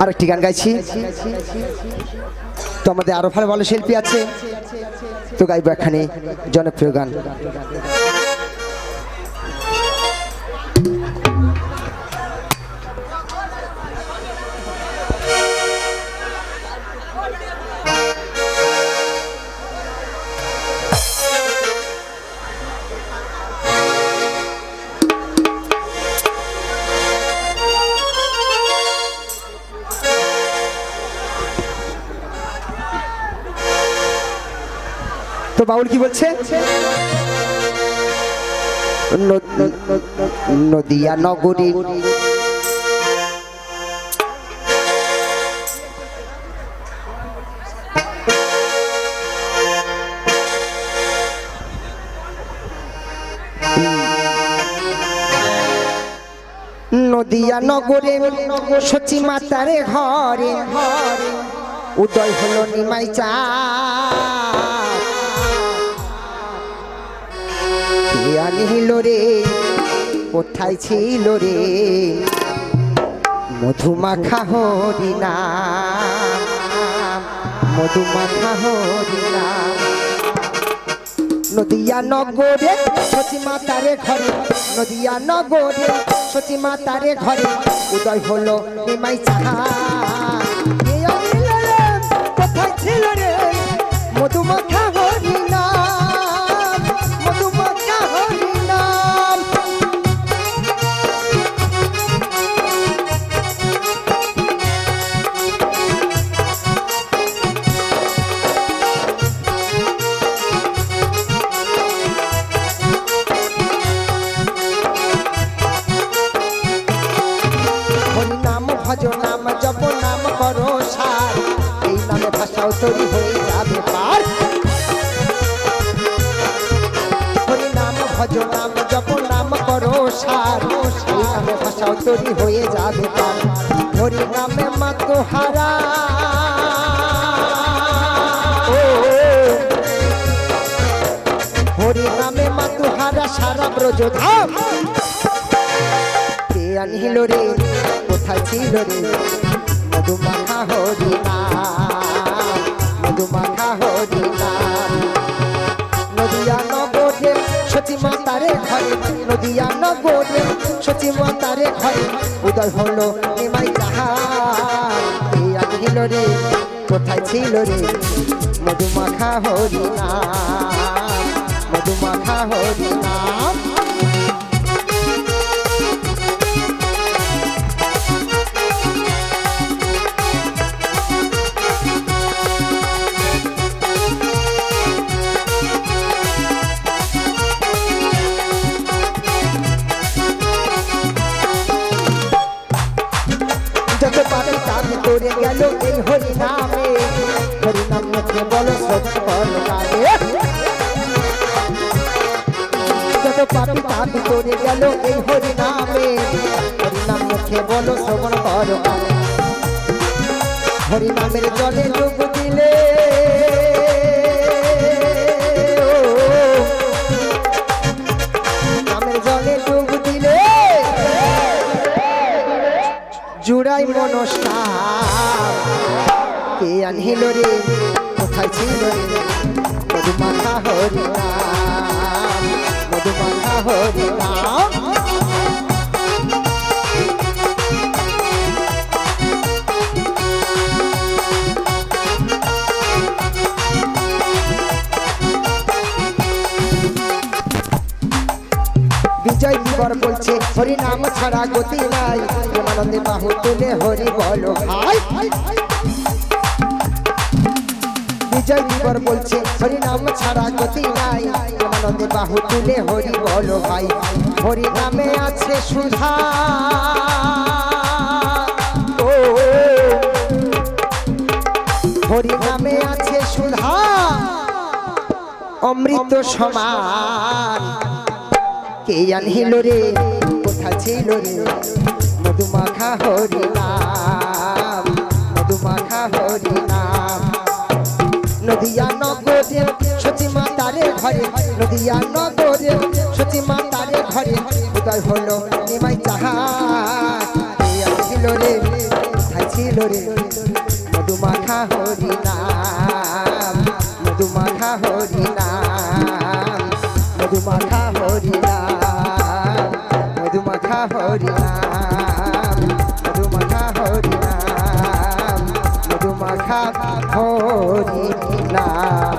আর একটি গান গাইছি তো আমাদের আরো ভালো ভালো শিল্পী আছে তো গাইবো এখানে জনপ্রিয় গান তো বাউল কি বলছে নদিয়া নগরী নদিয়া নগরে সচি মাতারে ঘরে উদয় হলো নিমাই চা আনিল রে কোথায় ছিল রে মধুমাখা হরিনা মধুমাখা হরিনা নদিয়া নগরে সচি মাতারে ঘরে নদিয়া নগরে সচি মাতারে ঘরে উদয় হলো নিমাই চাহা কোথায় ছিল রে মধুমাখা হরিনা ভজ নাম জপ নাম করো সার এই নামে ভাষাও তৈরি হয়ে যাবে পার হরি নাম ভজ নাম জপ নাম করো সার এই নামে ভাষাও তৈরি হয়ে যাবে পার হরি নামে মাতোহারা হরি নামে মাতোহারা সারা ব্রজধাম কে আনিল রে কোথায় ছিল রে মধুমাখা হরিনা মধুমাখা হরিনা নদিয়া নগরে সচি মাতারে ঘরে নদিয়া নগরে সচি মাতারে ঘরে উদয় হলো নিমাই চাহা কে আনিল রে কোথায় ছিল রে মধুমাখা হরিনা মধুমাখা হরিনা তোরে গেল এই হরি নামে হরি নাম মুখে বলো শ্রবণ করো গানে যত পাপি তাপি তোরে গেল এই হরি নামে হরি নাম মুখে বলো শ্রবণ করো গানে হরি নামের জলে ডুব দিলে নামের জলে ডুব দিলে জুড়াই মনস্কার কে আনহিল রে কোথায় ছিল রে মধুমাখা হরিনা মধুমাখা হরিনা বিজয় দিবর বলছে হরি নাম ছাড়া গতি নাই প্রেমানন্দে বাহু তুলে হরি বলো ভাই বিজয় দিবর বলছে হরি নাম ছাড়া গতি নাই প্রেমানন্দে বাহু তুলে হরি বলো ভাই হরি নামে আছে সুধা হরি নামে আছে সুধা অমৃত সমান কে আনহিল রে কোথায় ছিল রে মধুমাখা হরিনাম মধুমাখা হরিনাম নদিয়া নগরে সচি মাতারে ঘরে নদিয়া নগরে সচি মাতারে ঘরে উদয় হলো নিমাই চাহা ছিল রে কোথায় ছিল রে মধুমাখা হরি নাম মধুমাখা হরি নাম মধুমাখা হরি নাম মধুমাখা হরি নাম মধুমাখা হরি নাম মধুমাখা হরি নাম